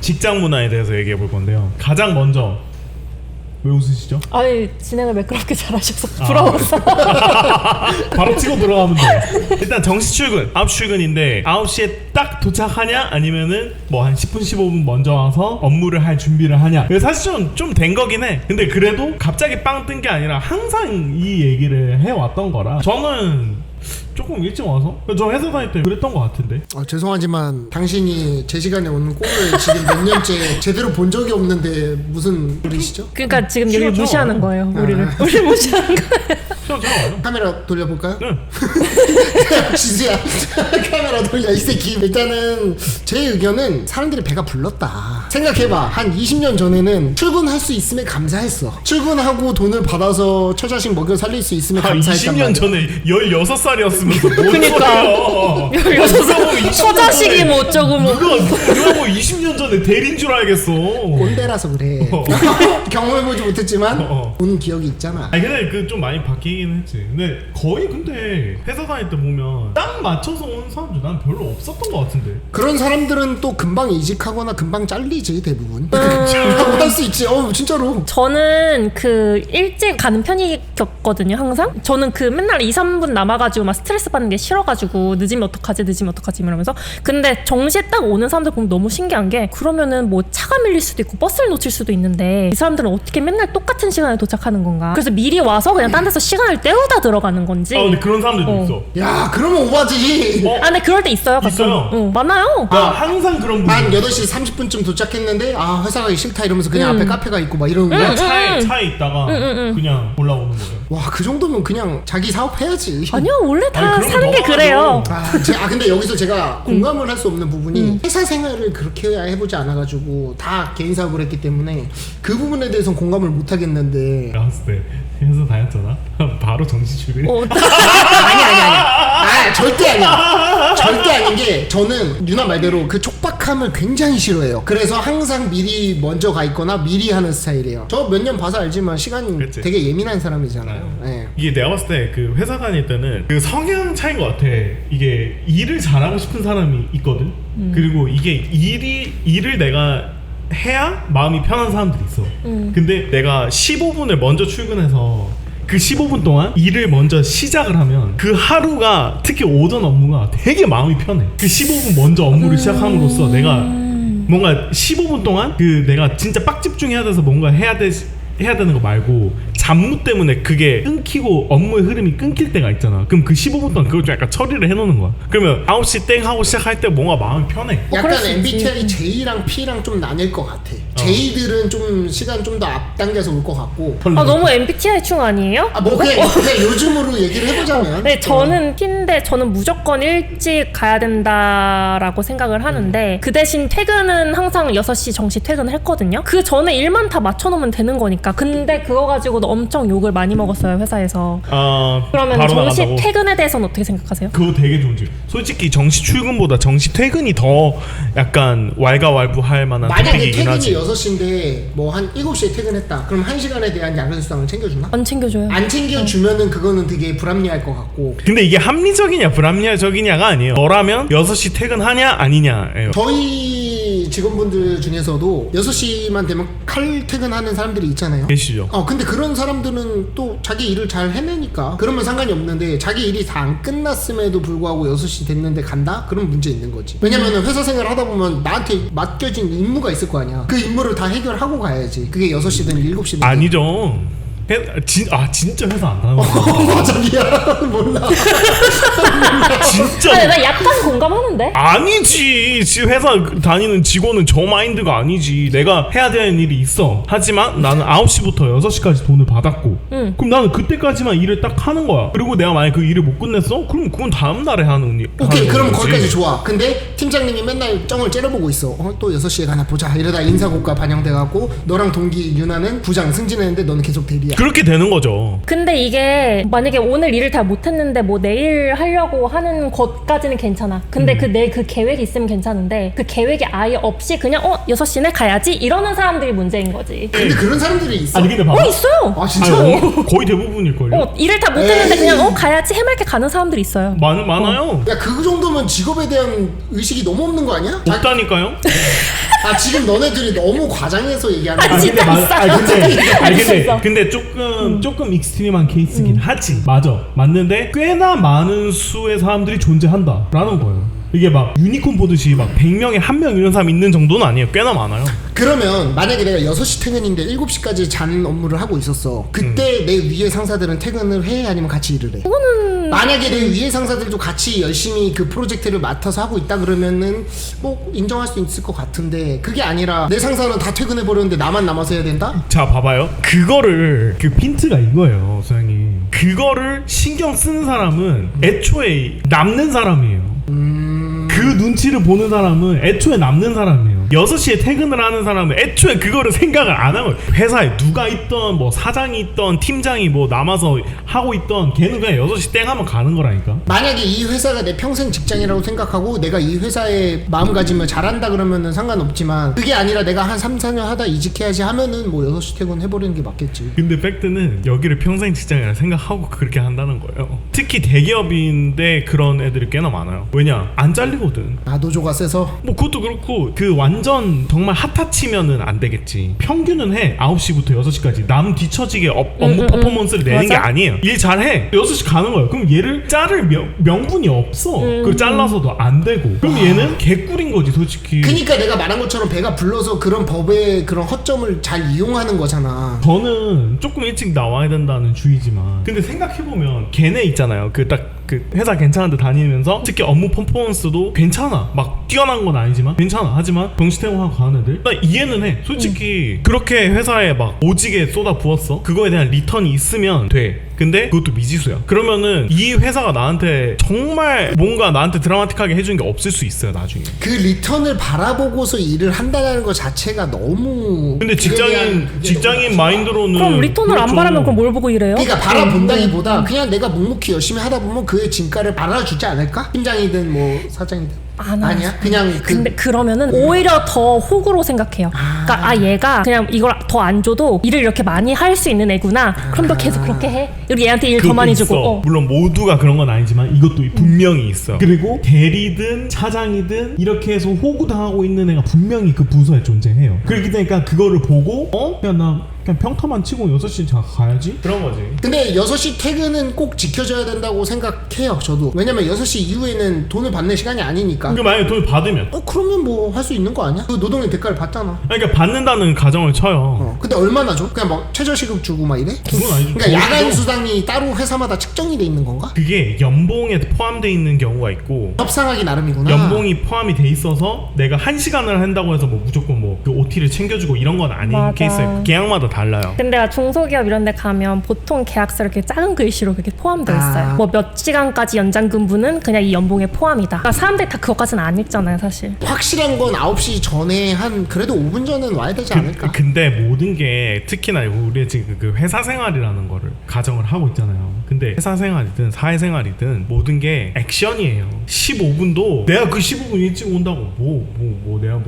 직장 문화에 대해서 얘기해 볼 건데요. 가장 먼저 왜 웃으시죠? 아니 진행을 매끄럽게 잘하셔서 부러워서. 바로 치고 들어가면 돼요. 일단 정시 출근 9시 출근인데 9시에 딱 도착하냐 아니면은 뭐 한 10분 15분 먼저 와서 업무를 할 준비를 하냐. 사실 좀 된 거긴 해. 근데 그래도 갑자기 빵 뜬 게 아니라 항상 이 얘기를 해왔던 거라 저는 조금 일찍 와서 저 회사 다닐 때 그랬던 것 같은데. 죄송하지만 당신이 제 시간에 오는 꼴을 지금 몇 년째 제대로 본 적이 없는데 무슨 소리시죠? 그러니까 지금 여기 싫어져. 무시하는 거예요. 우리를 무시하는 거예요. 시간 카메라 돌려볼까요? 네. 지수야 카메라 돌려 이 새끼. 일단은 제 의견은 사람들이 배가 불렀다. 생각해봐. 한 20년 전에는 출근할 수 있으면 감사했어. 출근하고 돈을 받아서 처자식 먹여 살릴 수 있으면 감사했단 20년 말이야. 전에 16살이었으면서 뭔 그니까. 소리야. 16살 처자식이 뭐 어쩌고 뭐. 누가 뭐 20년 전에 대리인 줄 알겠어. 꼰대라서 그래. 경험해보지 못했지만 본 기억이 있잖아. 아니 근데 그 좀 많이 바뀌긴 했지. 근데 거의 근데 회사 다닐 때 보면 딱 맞춰서 오는 사람들 난 별로 없었던 것 같은데. 그런 사람들은 또 금방 이직하거나 금방 잘리지 대부분. 라고 할 수 있지. 진짜로. 저는 그 일찍 가는 편이었거든요 항상. 저는 그 맨날 2-3분 남아가지고 막 스트레스 받는 게 싫어가지고 늦으면 어떡하지 이러면서. 근데 정시에 딱 오는 사람들 보면 너무 신기한 게 그러면은 뭐 차가 밀릴 수도 있고 버스를 놓칠 수도 있는데 이 사람들은 어떻게 맨날 똑같은 시간에 도착하는 건가. 그래서 미리 와서 그냥 딴 데서 시간을 때우다 들어가는 건지. 근데 그런 사람들도 있어. 야 그러면 오바지. 근데 그럴 때 있어요 가끔. 있어요? 많아요. 항상 그런 분들. 한 8시 30분쯤 도착했는데 회사 가기 싫다 이러면서 그냥 앞에 카페가 있고 막 이러는 거야. 차에 있다가 그냥 올라오는 거예요. 와 그 정도면 그냥 자기 사업 해야지. 아니요 원래 다 아니, 그런 사는 게 거 그래요. 근데 여기서 제가 공감을 할 수 없는 부분이 회사 생활을 그렇게 해보지 않아가지고 다 개인 사업을 했기 때문에 그 부분에 대해서는 공감을 못 하겠는데. 내가 봤을 때 회사 다녔잖아. 바로 정시 출근. 아니. 절대 아니야. 절대 아닌 게 저는 유나 말대로 그 촉박함을 굉장히 싫어해요. 그래서 항상 미리 먼저 가 있거나 미리 하는 스타일이에요. 저 몇 년 봐서 알지만 시간이 그치. 되게 예민한 사람이잖아요. 네. 이게 내가 봤을 때 그 회사 다닐 때는 그 성향 차이인 것 같아. 이게 일을 잘하고 싶은 사람이 있거든. 그리고 이게 일을 내가 해야 마음이 편한 사람들이 있어. 근데 내가 15분을 먼저 출근해서 그 15분 동안 일을 먼저 시작을 하면 그 하루가 특히 오전 업무가 되게 마음이 편해. 그 15분 먼저 업무를 시작함으로써 내가 뭔가 15분 동안 그 내가 진짜 빡 집중해야 돼서 뭔가 해야 되는 거 말고 잡무 때문에 그게 끊기고 업무의 흐름이 끊길 때가 있잖아. 그럼 그 15분 동안 그걸 좀 약간 처리를 해놓는 거야. 그러면 9시 땡 하고 시작할 때 뭔가 마음이 편해. 약간 MBTI J랑 P랑 좀 나뉠 것 같아. J들은 좀 시간 좀 더 앞당겨서 올 것 같고. 너무 MBTI충 아니에요? 그냥 요즘으로 얘기를 해보자면. 네, 저는 T인데 저는 무조건 일찍 가야 된다라고 생각을 하는데 그 대신 퇴근은 항상 6시 정시 퇴근을 했거든요. 그 전에 일만 다 맞춰놓으면 되는 거니까. 근데 그거 가지고도 엄청 욕을 많이 먹었어요 회사에서. 그러면 정시 나간다고? 퇴근에 대해서는 어떻게 생각하세요? 그거 되게 좋은 질. 솔직히 정시 출근보다 정시 퇴근이 더 약간 왈가왈부할 만한 만약에 토픽이긴 하지. 퇴근이 6시인데 뭐 한 7시에 퇴근했다. 그럼 1시간에 대한 야근 수당을 챙겨주나? 안 챙겨줘요. 안 챙겨주면은 그거는 되게 불합리할 것 같고. 근데 이게 합리적이냐 불합리적이냐가 아니에요. 너라면 6시 퇴근하냐 아니냐예요. 저희 직원분들 중에서도 6시만 되면 칼퇴근하는 사람들이 있잖아요. 계시죠? 근데 그런 사람들은 또 자기 일을 잘 해내니까 그러면 상관이 없는데 자기 일이 다 안 끝났음에도 불구하고 6시 됐는데 간다? 그럼 문제 있는 거지. 왜냐면은 회사 생활 하다 보면 나한테 맡겨진 임무가 있을 거 아니야. 그 임무를 다 해결하고 가야지. 그게 6시든 7시든. 아니죠. 진짜 회사 안 다니는 거야. 자기야 몰라. 진짜. 아니, 나 약간 공감하는데? 아니지. 회사 다니는 직원은 저 마인드가 아니지. 내가 해야 되는 일이 있어. 하지만 나는 9시부터 6시까지 돈을 받았고 그럼 나는 그때까지만 일을 딱 하는 거야. 그리고 내가 만약에 그 일을 못 끝냈어? 그럼 그건 다음 날에 하는 일. 오케이 그럼 거지. 거기까지 좋아. 근데 팀장님이 맨날 쩡을 째려보고 있어. 또 6시에 가나 보자 이러다 인사고과 반영돼갖고 너랑 동기 유나는 부장 승진했는데 너는 계속 대리야. 그렇게 되는 거죠. 근데 이게 만약에 오늘 일을 다 못했는데 뭐 내일 하려고 하는 것까지는 괜찮아. 근데 그 계획이 있으면 괜찮은데 그 계획이 아예 없이 그냥 6시내 가야지 이러는 사람들이 문제인 거지. 근데 그런 사람들이 있어. 아니 근데 봐봐. 있어요. 아 진짜요? 거의 대부분일걸요. 일을 다 못했는데 에이. 그냥 가야지 해맑게 가는 사람들이 있어요. 많아요. 야 그 정도면 직업에 대한 의식이 너무 없는 거 아니야? 없다니까요. 아 지금 너네들이 너무 과장해서 얘기하는 거야. 아니, 진짜 있어요. 근데 조금 익스트림한 케이스긴 하지. 맞아. 맞는데 꽤나 많은 수의 사람들이 존재한다라는 거예요. 이게 막 유니콘 보듯이 막 100명에 1명 이런 사람 있는 정도는 아니에요. 꽤나 많아요. 그러면 만약에 내가 6시 퇴근인데 7시까지 자는 업무를 하고 있었어. 그때 내 위에 상사들은 퇴근을 해? 아니면 같이 일을 해? 이거는 만약에 내 위에 상사들도 같이 열심히 그 프로젝트를 맡아서 하고 있다 그러면은 뭐 인정할 수 있을 것 같은데 그게 아니라 내 상사는 다 퇴근해버렸는데 나만 남아서 해야 된다? 자 봐봐요. 그거를 그 핀트가 이거예요, 소장님. 그거를 신경 쓰는 사람은 애초에 남는 사람이에요. 그 눈치를 보는 사람은 애초에 남는 사람이에요. 6시에 퇴근을 하는 사람은 애초에 그거를 생각을 안 하고 회사에 누가 있던 뭐 사장이 있던 팀장이 뭐 남아서 하고 있던 걔는 그냥 6시 땡 하면 가는 거라니까. 만약에 이 회사가 내 평생 직장이라고 생각하고 내가 이 회사에 마음가짐을 잘한다 그러면은 상관없지만 그게 아니라 내가 한 3, 4년 하다 이직해야지 하면은 뭐 6시 퇴근 해버리는 게 맞겠지. 근데 팩트는 여기를 평생 직장이라 생각하고 그렇게 한다는 거예요. 특히 대기업인데 그런 애들이 꽤나 많아요. 왜냐? 안 잘리거든. 아 노조가 세서? 뭐 그것도 그렇고 그 완전 정말 핫하치면은 안 되겠지. 평균은 해. 9시부터 6시까지 남 뒤처지게 업무 퍼포먼스를 내는 게 맞아. 아니에요. 일 잘해. 6시 가는 거야. 그럼 얘를 자를 명분이 없어. 그걸 잘라서도 안 되고. 그럼 얘는 개꿀인 거지 솔직히. 그니까 내가 말한 것처럼 배가 불러서 그런 법의 그런 허점을 잘 이용하는 거잖아. 저는 조금 일찍 나와야 된다는 주의지만 근데 생각해보면 걔네 있잖아요. 그 회사 괜찮은데 다니면서 특히 업무 퍼포먼스도 괜찮아. 막 뛰어난 건 아니지만 괜찮아. 하지만 정시퇴근하고 가는 애들 나 이해는 해. 솔직히 그렇게 회사에 막 오지게 쏟아 부었어. 그거에 대한 리턴이 있으면 돼. 근데 그것도 미지수야. 그러면은 이 회사가 나한테 정말 뭔가 나한테 드라마틱하게 해주는 게 없을 수 있어요 나중에. 그 리턴을 바라보고서 일을 한다는 것 자체가 너무 근데 직장인 마인드로는 그럼 리턴을 안 그렇죠. 바라면 그럼 뭘 보고 일해요? 그러니까 바라본다기보다 그냥 내가 묵묵히 열심히 하다 보면 그의 진가를 바라주지 않을까? 팀장이든 뭐 사장이든. 아니야? 그냥 근데 그러면은 오히려 더 호구로 생각해요. 그러니까 얘가 그냥 이걸 더 안 줘도 일을 이렇게 많이 할 수 있는 애구나. 그럼 너 계속 그렇게 해. 그리고 얘한테 일 더 많이 있어. 주고. 물론 모두가 그런 건 아니지만 이것도 분명히 있어. 그리고 대리든 차장이든 이렇게 해서 호구당하고 있는 애가 분명히 그 부서에 존재해요. 그렇기 때문에 그거를 보고 그냥 평타만 치고 6시 가야지? 그런 거지. 근데 6시 퇴근은 꼭 지켜줘야 된다고 생각해요 저도. 왜냐면 6시 이후에는 돈을 받는 시간이 아니니까. 그러니까 만약에 돈을 받으면 그러면 뭐 할 수 있는 거 아니야? 그 노동의 대가를 받잖아. 그러니까 받는다는 가정을 쳐요. 근데 얼마나 줘? 그냥 막 최저시급 주고 막 이래? 그건 아니죠. 그러니까 야간 수당이 따로 회사마다 측정이 돼 있는 건가? 그게 연봉에 포함되어 있는 경우가 있고 협상하기 나름이구나. 연봉이 포함이 돼 있어서 내가 1시간을 한다고 해서 뭐 무조건 뭐 그 OT를 챙겨주고 이런 건 아닌 맞아. 케이스예요. 계약마다 달라요. 근데 중소기업 이런 데 가면 보통 계약서 이렇게 작은 글씨로 그렇게 포함되어 있어요. 뭐 몇 시간까지 연장 근무는 그냥 이 연봉에 포함이다. 그러니까 사람들이 다 그것까지는 안 읽잖아요 사실. 확실한 건 9시 전에 한 그래도 5분 전은 와야 되지 않을까? 근데 모든 게 특히나 우리 지금 그 회사 생활이라는 거를 가정을 하고 있잖아요. 근데 회사 생활이든 사회생활이든 모든 게 액션이에요. 15분도 내가 그 15분 일찍 온다고 내가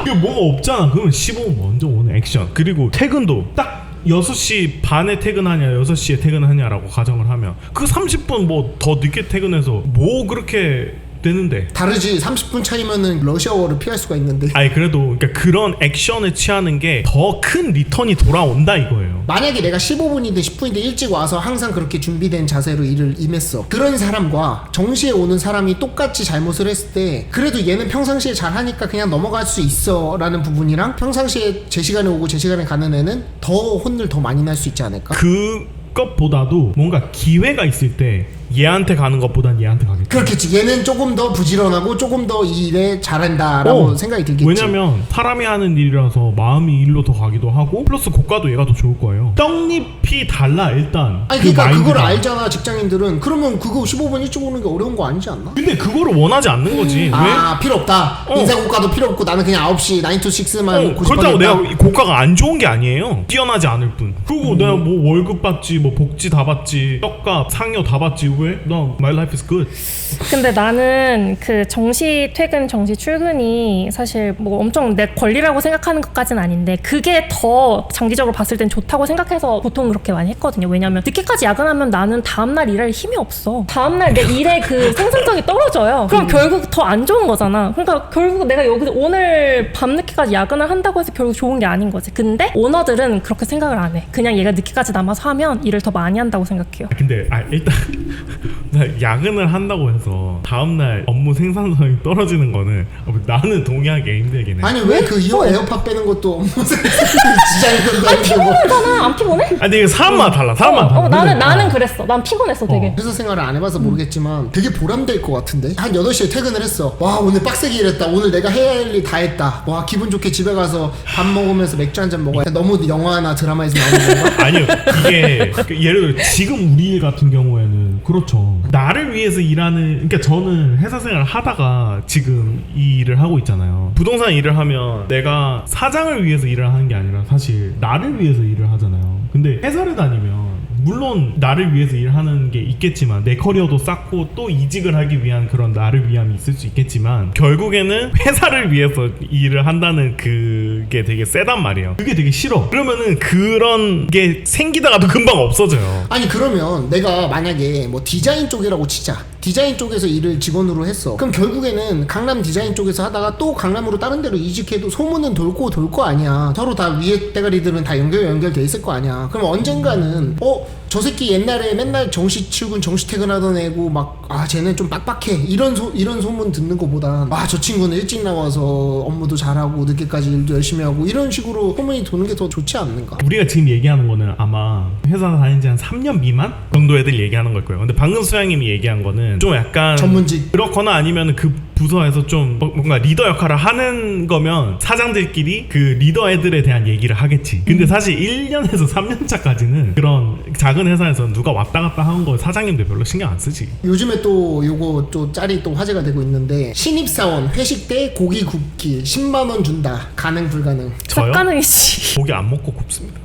이게 뭐가 없잖아. 그러면 15분 먼저 오는 액션. 그리고 퇴근도 딱 6시 반에 퇴근하냐 6시에 퇴근하냐라고 가정을 하면 그 30분 뭐 더 늦게 퇴근해서 뭐 그렇게 되는데. 다르지. 30분 차이면은 러시아워를 피할 수가 있는데. 아니 그래도 그러니까 그런 액션을 취하는 게 더 큰 리턴이 돌아온다 이거예요. 만약에 내가 15분이든 10분이든 일찍 와서 항상 그렇게 준비된 자세로 일을 임했어. 그런 사람과 정시에 오는 사람이 똑같이 잘못을 했을 때 그래도 얘는 평상시에 잘하니까 그냥 넘어갈 수 있어 라는 부분이랑 평상시에 제 시간에 오고 제 시간에 가는 애는 더 혼을 더 많이 날 수 있지 않을까? 그것보다도 뭔가 기회가 있을 때 얘한테 가는 것보단 얘한테 가겠지. 그렇겠지. 얘는 조금 더 부지런하고 조금 더 이 일에 잘한다라고 생각이 들겠지. 왜냐면 사람이 하는 일이라서 마음이 일로 더 가기도 하고 플러스 고가도 얘가 더 좋을 거예요. 떡잎이 달라 일단. 아니 그러니까 마인드가. 그걸 알잖아 직장인들은. 그러면 그거 15분 일찍 오는 게 어려운 거 아니지 않나? 근데 그거를 원하지 않는 거지. 아 필요 없다. 인사 고가도 필요 없고 나는 그냥 9시 9 to 6만 왜? 그렇다고 내가 고가가 안 좋은 게 아니에요. 뛰어나지 않을 뿐. 그리고 내가 뭐 월급 받지, 뭐 복지 다 받지, 떡값, 상여 다 받지. 왜? 나 my life is good. 근데 나는 그 정시 퇴근, 정시 출근이 사실 뭐 엄청 내 권리라고 생각하는 것까지는 아닌데 그게 더 장기적으로 봤을 땐 좋다고 생각해서 보통 그렇게 많이 했거든요. 왜냐면 늦게까지 야근하면 나는 다음날 일할 힘이 없어. 다음날 내 일의 그 생산성이 떨어져요. 그럼 결국 더 안 좋은 거잖아. 그러니까 결국 내가 여기서 오늘 밤늦게까지 야근을 한다고 해서 결국 좋은 게 아닌 거지. 근데 오너들은 그렇게 생각을 안 해. 그냥 얘가 늦게까지 남아서 하면 일을 더 많이 한다고 생각해요. 근데 일단 야근을 한다고 해서 다음날 업무 생산성이 떨어지는 거는 나는 동의하기 힘들긴 해. 아니 왜 그 이어 에어팟 빼는 것도 업무 디자인 건데 피곤하잖아. 안 피곤해? 아니 근데 이게 사람마다 달라. 사람마다 달라. 나는 그랬어. 난 피곤했어 되게. 회사 생활을 안 해봐서 모르겠지만 되게 보람될 것 같은데. 한 8시에 퇴근을 했어. 와 오늘 빡세게 일했다. 오늘 내가 해야 할 일 다 했다. 와 기분 좋게 집에 가서 밥 먹으면서 맥주 한잔 먹어야. 너무 영화나 드라마에서 나오는 건가? 아니요. 이게 예를 들어 지금 우리 일 같은 경우에는 그렇죠. 나를 위해서 일하는, 그러니까 저는 회사 생활을 하다가 지금 이 일을 하고 있잖아요. 부동산 일을 하면 내가 사장을 위해서 일을 하는 게 아니라 사실 나를 위해서 일을 하잖아요. 근데 회사를 다니면 물론 나를 위해서 일하는 게 있겠지만 내 커리어도 쌓고 또 이직을 하기 위한 그런 나를 위함이 있을 수 있겠지만 결국에는 회사를 위해서 일을 한다는 그게 되게 세단 말이에요. 그게 되게 싫어. 그러면은 그런 게 생기다가도 금방 없어져요. 아니 그러면 내가 만약에 뭐 디자인 쪽이라고 치자. 디자인 쪽에서 일을 직원으로 했어. 그럼 결국에는 강남 디자인 쪽에서 하다가 또 강남으로 다른 데로 이직해도 소문은 돌 거 아니야. 서로 다 위에 대가리들은 다 연결돼 있을 거 아니야. 그럼 언젠가는 저 새끼 옛날에 맨날 정시 출근 정시 퇴근하던 애고 막 쟤는 좀 빡빡해 이런 소문 듣는 거보다 저 친구는 일찍 나와서 업무도 잘하고 늦게까지 일도 열심히 하고 이런 식으로 소문이 도는 게 더 좋지 않는가? 우리가 지금 얘기하는 거는 아마 회사 다닌 지 한 3년 미만 정도 애들 얘기하는 걸 거예요. 근데 방금 수양님이 얘기한 거는 좀 약간 전문직 그렇거나 아니면 그 부서에서 좀 뭔가 리더 역할을 하는 거면 사장들끼리 그 리더 애들에 대한 얘기를 하겠지. 근데 사실 1년에서 3년 차까지는 그런 작은 회사에서 누가 왔다 갔다 하는 거 사장님들 별로 신경 안 쓰지. 요즘에 또 요거 또 짤이 또 화제가 되고 있는데 신입사원 회식 때 고기 굽기 10만원 준다. 가능 불가능? 저요? 가능이지. 고기 안 먹고 굽습니다.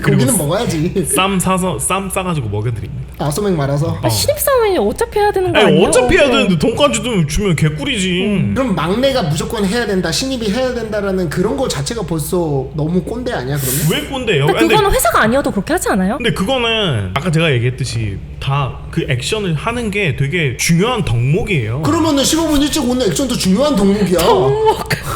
고기는 먹어야지. 쌈 싸가지고 먹여드립니다. 소맥 말아서. 신입사원이 어차피 해야 되는 거 아니 아니야? 어차피 해야 되는데 돈까지 주면 개꿀이지. 그럼 막내가 무조건 해야 된다, 신입이 해야 된다라는 그런 거 자체가 벌써 너무 꼰대 아니야 그러면? 왜 꼰대예요? 근데 그거는 회사가 아니어도 그렇게 하지 않아요? 근데 그거는 아까 제가 얘기했듯이 다 그 액션을 하는 게 되게 중요한 덕목이에요. 그러면은 15분 일찍 오는 액션도 중요한 덕목이야.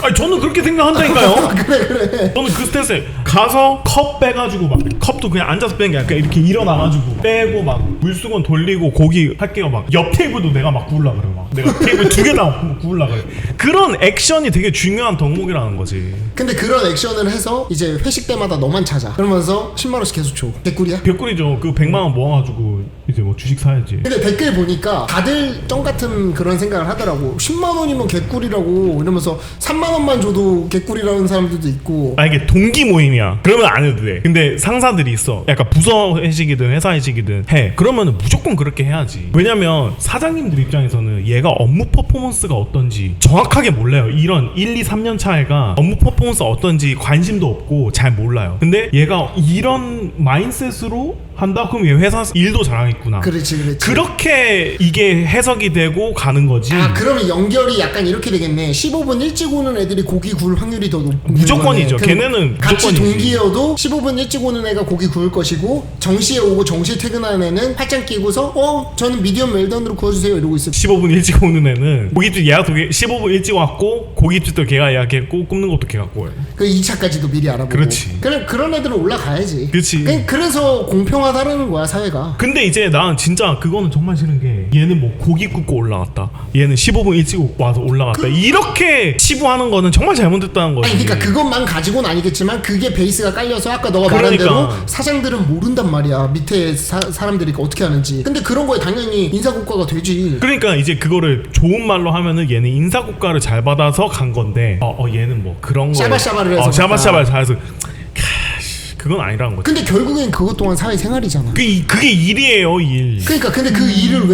아니 저는 그렇게 생각한다니까요. 그래. 저는 그 스탠스에 가서 컵 빼가지고 막 컵도 그냥 앉아서 빼는 게 아니라 이렇게 일어나가지고 빼고 막 물수건 돌리고 고기 할게요. 막 옆 테이블도 내가 막 구울라 그래. 막 내가 테이블 2개 다 구울라 그래. 그런 액션이 되게 중요한 덕목이라는 거지. 근데 그런 액션을 해서 이제 회식 때마다 너만 찾아. 그러면서 10만원씩 계속 줘. 개꿀이야? 개꿀이죠. 그 100만 원 모아가지고 이제 뭐 주식 사야지. 근데 댓글 보니까 다들 정 같은 그런 생각을 하더라고. 10만원이면 개꿀이라고 이러면서 3만원만 줘도 개꿀이라는 사람들도 있고. 이게 동기 모임이야. 그러면 안 해도 돼. 근데 상사들이 있어. 약간 부서 회식이든 회사 회식이든 해. 그러면은 무조건 그렇게 해야지. 왜냐면 사장님들 입장에서는 얘가 업무 퍼포먼스가 어떤지 정확하게 몰라요. 이런 1, 2, 3년 차애가 업무 퍼포먼스 어떤지 관심도 없고 잘 몰라요. 근데 얘가 이런 마인셋으로 한다? 그럼 얘 회사 일도 잘하겠구나. 그렇지. 그렇게 이게 해석이 되고 가는 거지. 그러면 연결이 약간 이렇게 되겠네. 15분 일찍 오는 애들이 고기 구울 확률이 더 높은 무조건이죠. 걔네는 같이 무조건이지. 동기여도 15분 일찍 오는 애가 고기 구울 것이고 정시에 오고 정시에 퇴근하는 애는 팔짱 끼고서 저는 미디엄 웰던으로 구워주세요 이러고 있을 15분 일찍 오는 애는 고깃집 예약도 15분 일찍 왔고 고깃집도 걔가 예약했고 굽는 것도 걔가 구워요. 그 2차까지도 미리 알아보고. 그렇지. 그런 애들은 올라가야지. 그렇지. 그래서 공평하다라는 거야 사회가. 근데 이제 나는 진짜 그거는 정말 싫은 게 얘는 뭐 고기 굽고 올라갔다, 얘는 15분 일찍 와서 올라갔다, 이렇게 치부하는 거는 정말 잘못됐다는 거지. 아니 그러니까 그것만 가지고는 아니겠지만 그게 베이스가 깔려서 아까 너가 말한 그러니까. 대로 사장들은 모른단 말이야. 밑에 사람들이 어떻게 하는지. 근데 그런 거에 당연히 인사고과가 되지. 그러니까 이제 그거를 좋은 말로 하면은 얘는 인사고과를 잘 받아서 간 건데 얘는 뭐 그런 거 샤바샤바를 해서 샤바샤바를 잘해서 그건 아니라는 거지. 근데 결국엔 그것 또한 사회생활이잖아. 그게 일이에요, 일. 그러니까 근데 그 일을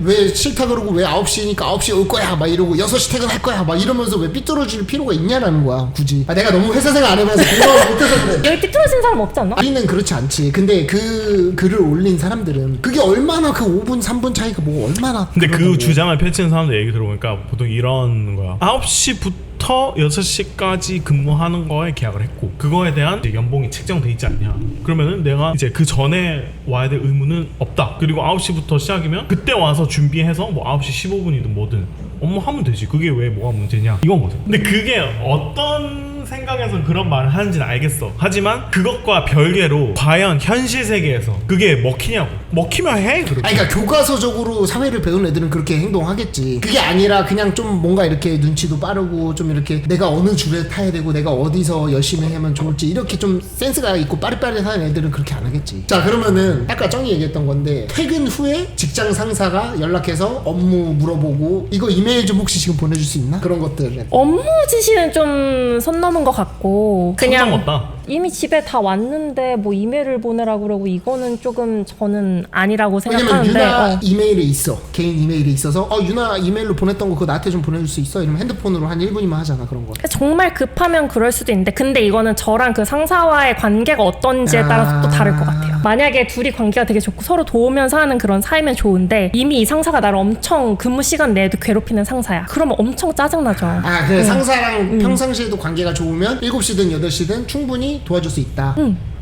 왜 싫다 그러고 왜 9시니까 9시에 올 거야 막 이러고 6시 퇴근할 거야 막 이러면서 왜 삐뚤어질 필요가 있냐라는 거야 굳이. 내가 너무 회사 생활 안 해봐서 공감을 못해서 그래. 여기 삐뚤어진 사람 없지 않나? 우리는 그렇지 않지. 근데 그 글을 올린 사람들은 그게 얼마나 그 5분 3분 차이가 뭐 얼마나. 근데 그 그러다고. 주장을 펼치는 사람들 얘기 들어보니까 보통 이런 거야. 9시부터 6시까지 근무하는 거에 계약을 했고 그거에 대한 이제 연봉이 책정돼 있지 않냐. 그러면은 내가 이제 그 전에 와야 될 의무는 없다. 그리고 9시부터 시작이면 그때 와서 준비해서 뭐 9시 15분이든 뭐든 업무하면 되지. 그게 왜 뭐가 문제냐 이건 거죠. 근데 그게 어떤 생각에서 그런 말을 하는지는 알겠어. 하지만 그것과 별개로 과연 현실 세계에서 그게 먹히냐고. 먹히면 해. 그렇게. 아니 그러니까 교과서적으로 사회를 배우는 애들은 그렇게 행동하겠지. 그게 아니라 그냥 좀 뭔가 이렇게 눈치도 빠르고 좀 이렇게 내가 어느 줄에 타야 되고 내가 어디서 열심히 하면 좋을지 이렇게 좀 센스가 있고 빠릿빠릿한 애들은 그렇게 안 하겠지. 자 그러면은 아까 정이 얘기했던 건데 퇴근 후에 직장 상사가 연락해서 업무 물어보고 이거 이메일 좀 혹시 지금 보내줄 수 있나? 그런 것들. 업무 지시는 좀 선 넘은 것 같고 그냥 상관없다. 이미 집에 다 왔는데 뭐 이메일을 보내라 그러고 이거는 조금 저는 아니라고 왜냐면 생각하는데 유나 이메일에 있어. 개인 이메일에 있어서 유나 이메일로 보냈던 거 그거 나한테 좀 보내줄 수 있어? 이러면 핸드폰으로 한 1분이면 하잖아 그런 거. 정말 급하면 그럴 수도 있는데 근데 이거는 저랑 그 상사와의 관계가 어떤지에 따라서 또 다를 것 같아요. 만약에 둘이 관계가 되게 좋고 서로 도우면서 하는 그런 사이면 좋은데 이미 이 상사가 나를 엄청 근무 시간 내에도 괴롭히는 상사야. 그러면 엄청 짜증나죠. 그래 상사랑 평상시에도 관계가 좋으면 7시든 8시든 충분히 도와줄 수 있다.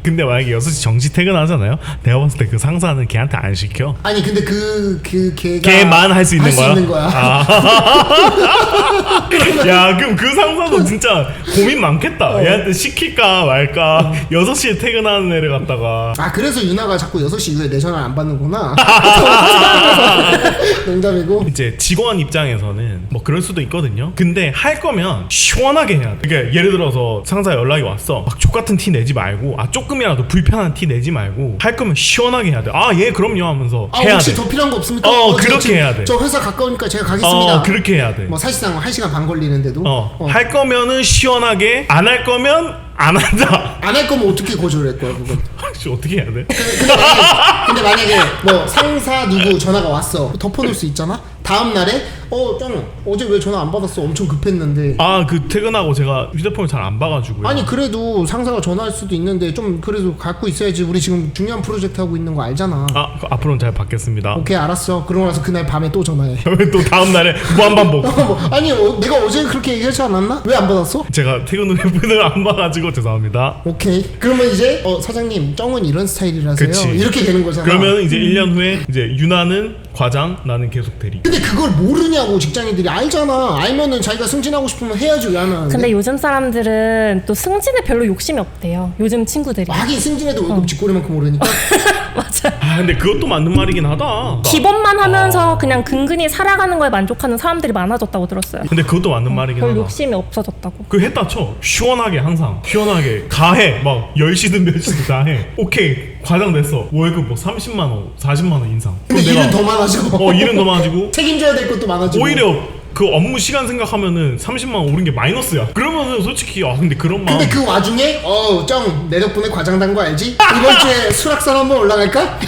근데 만약에 6시 정시 퇴근하잖아요. 내가 봤을 때 그 상사는 걔한테 안 시켜. 아니 근데 걔가 걔만 할 수 있는 거야? 야 그럼 그 상사도 진짜 고민 많겠다. 얘한테 시킬까 말까. 6시에 퇴근하는 애를 갖다가 그래서 유나가 자꾸 6시 이후에 내 전화를 안 받는구나. 농담이고. 이제 직원 입장에서는 뭐 그럴 수도 있거든요. 근데 할 거면 시원하게 해야 돼. 그러니까 예를 들어서 상사 연락이 왔어. 막 족같은 티 내지 말고 조금이라도 불편한 티 내지 말고 할 거면 시원하게 해야 돼. 예 그럼요 하면서 해야 혹시 돼. 더 필요한 거 없습니까? 그렇게 해야 돼. 저 회사 가까우니까 제가 가겠습니다. 그렇게 해야 돼. 뭐 사실상 1시간 반 걸리는데도 할 거면은 시원하게, 안 할 거면 안 한다. 안 할 거면 어떻게 거절할 거야 그건? 어떻게 해야 돼? 근데 만약에 뭐 상사 누구 전화가 왔어 덮어놓을 수 있잖아. 다음 날에 짱 어제 왜 전화 안 받았어? 엄청 급했는데. 그 퇴근하고 제가 휴대폰을 잘 안 봐가지고요. 아니 그래도 상사가 전화할 수도 있는데 좀 그래도 갖고 있어야지. 우리 지금 중요한 프로젝트 하고 있는 거 알잖아. 앞으로는 잘 받겠습니다. 오케이 알았어. 그러고 나서 그날 밤에 또 전화해. 또 다음 날에 무한반복. 아니 내가 어제 그렇게 얘기하지 않았나? 왜 안 받았어? 제가 퇴근 후에 문을 안 봐가지고 죄송합니다. 오케이. 그러면 이제 사장님 쩡은 이런 스타일이라서요. 그치. 이렇게 되는 거잖아. 그러면 이제 1년 후에 이제 유나는 과장, 나는 계속 대리. 근데 그걸 모르냐고 직장인들이. 알잖아. 알면은 자기가 승진하고 싶으면 해야지 왜 안 하는데. 근데 요즘 사람들은 또 승진에 별로 욕심이 없대요. 요즘 친구들이. 하긴 승진해도 월급 쥐꼬리만큼 오르니까. 맞아. 근데 그것도 맞는 말이긴 하다. 기본만 하면서 그냥 근근히 살아가는 거에 만족하는 사람들이 많아졌다고 들었어요. 근데 그것도 맞는 말이긴 별 하다. 욕심이 없어졌다고. 그 했다 쳐. 시원하게 항상. 시원하게 다 해. 막 10시든 몇 시든 다 해. 오케이. 과장 됐어. 월급 뭐 30만 원, 40만 원 인상. 근데 그럼 일은 더 많아지고. 일은 더 많아지고. 책임져야 될 것도 많아지고. 오히려 그 업무 시간 생각하면은 30만 원 오른 게 마이너스야. 그러면은 솔직히 근데 그런 마음. 근데 그 와중에 쩡 내 덕분에 과장 단 거 알지? 이번 주에 수락산 한번 올라갈까?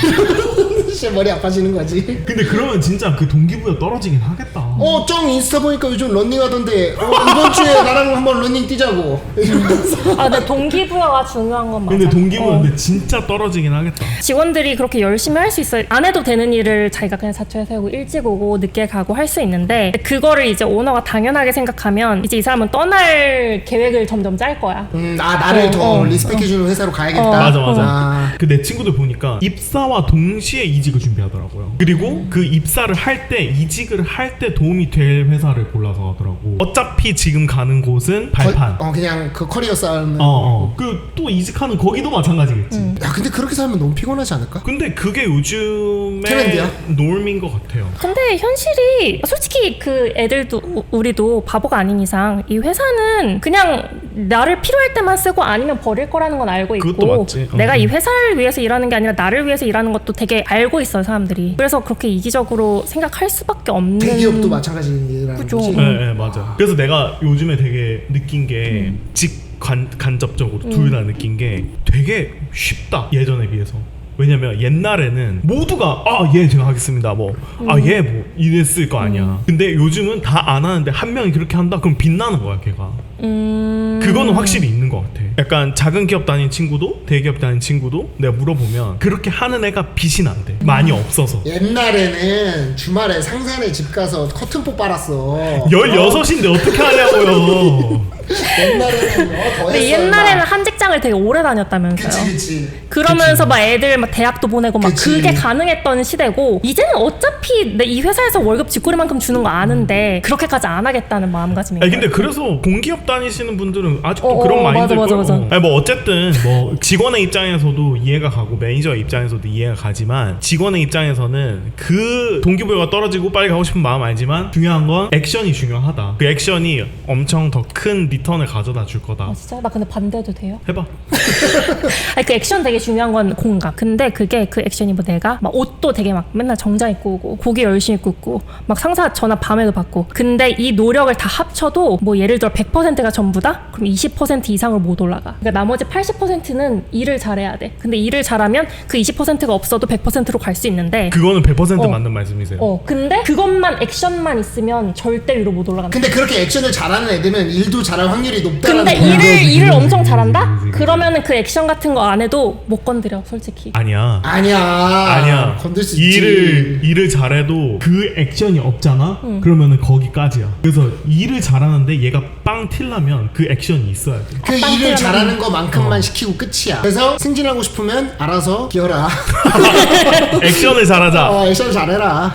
진짜 머리 아파지는 거지. 근데 그러면 진짜 그 동기부여 떨어지긴 하겠다. 쩡 인스타 보니까 요즘 런닝 하던데 이번 주에 나랑 한번 런닝 뛰자고. 이러면서. 근데 동기부여가 중요한 건 맞아. 근데 동기부여 근데 진짜 떨어지긴 하겠다. 직원들이 그렇게 열심히 할 수 있어요. 안 해도 되는 일을 자기가 그냥 자처해 세우고 일찍 오고 늦게 가고 할 수 있는데 그거를 이제 오너가 당연하게 생각하면 이제 이 사람은 떠날 계획을 점점 짤 거야. 나를 더 리스펙해주는 회사로 가야겠다. 맞아. 그 내 친구들 보니까 입사와 동시에 이직을 준비하더라고요. 그리고 그 입사를 할 때 이직을 할 때 도움이 될 회사를 골라서 하더라고. 어차피 어차피 지금 가는 곳은 발판. 그냥 그 커리어 쌓는. 그 또 이직하는 거기도 마찬가지겠지. 야 근데 그렇게 살면 너무 피곤하지 않을까? 근데 그게 요즘의 트렌드야? 놀민 것 같아요. 근데 현실이 솔직히 그 애들도 우리도 바보가 아닌 이상 이 회사는 그냥 나를 필요할 때만 쓰고 아니면 버릴 거라는 건 알고 있고 그것도 맞지. 내가 이 회사를 위해서 일하는 게 아니라 나를 위해서 일하는 것도 되게 알고 있어요 사람들이. 그래서 그렇게 이기적으로 생각할 수밖에 없는. 대기업도 마찬가지라는 그죠. 거지. 네, 맞아. 그래서 내가 요즘에 되게 느낀 게 간접적으로 둘 다 느낀 게 되게 쉽다 예전에 비해서. 왜냐면 옛날에는 모두가 얘 제가 하겠습니다 얘 뭐 이랬을 거 아니야. 근데 요즘은 다 안 하는데 한 명이 그렇게 한다 그럼 빛나는 거야 걔가. 그거는 확실히 있는 것 같아. 약간 작은 기업 다닌 친구도 대기업 다닌 친구도 내가 물어보면 그렇게 하는 애가 빛이 난대. 많이 없어서. 옛날에는 주말에 상산에 집 가서 커튼포 빨았어. 16인데 어떻게 하냐고요. 옛날에는 더 근데 했어. 옛날에는 한 직장을 되게 오래 다녔다면서요. 그치. 그러면서 막 애들 막 대학도 보내고 막 그치. 그게 가능했던 시대고 이제는 어차피 내 이 회사에서 월급 쥐꼬리만큼 주는 거 아는데 그렇게까지 안 하겠다는 마음가짐인 아니 거예요. 근데 그래서 공기업 다니시는 분들은 아직도 그런 맞아, 마인드일 맞아. 거예요. 아니 뭐 어쨌든 뭐 직원의 입장에서도 이해가 가고 매니저 입장에서도 이해가 가지만 직원의 입장에서는 그 동기부여가 떨어지고 빨리 가고 싶은 마음 알지만 중요한 건 액션이 중요하다. 그 액션이 엄청 더 큰 리턴을 가져다 줄 거다. 진짜? 나 근데 반대도 돼요? 해봐. 아니 그 액션 되게 중요한 건 공감. 근데 그게 그 액션이 뭐 내가 막 옷도 되게 막 맨날 정장 입고 오고 고기 열심히 굽고 막 상사 전화 밤에도 받고 근데 이 노력을 다 합쳐도 뭐 예를 들어 100%가 전부다? 그럼 20% 이상으로 못 올라가. 그러니까 나머지 80%는 일을 잘해야 돼. 근데 일을 잘하면 그 20%가 없어도 100%로 갈 수 있는데 그거는 100% 맞는 말씀이세요. 근데 그것만 액션만 있으면 절대 위로 못 올라간다. 근데 그렇게 액션을 잘하는 애들은 일도 잘할 확률이 높다는 근데 거야. 일을 엄청 잘한다? 그러면은 그 액션 같은 거 안 해도 못 건드려 솔직히. 아니야. 아니야. 건들 수 있지. 일을 잘해도 그 액션이 없잖아. 그러면은 거기까지야. 그래서 일을 잘하는데 얘가 빵 튀려면 그 액션이 있어야 돼. 그 일을 빵 잘하는 거만큼만 시키고 끝이야. 그래서 승진하고 싶으면 알아서 기어라. 액션을 잘하자. 액션 잘해라.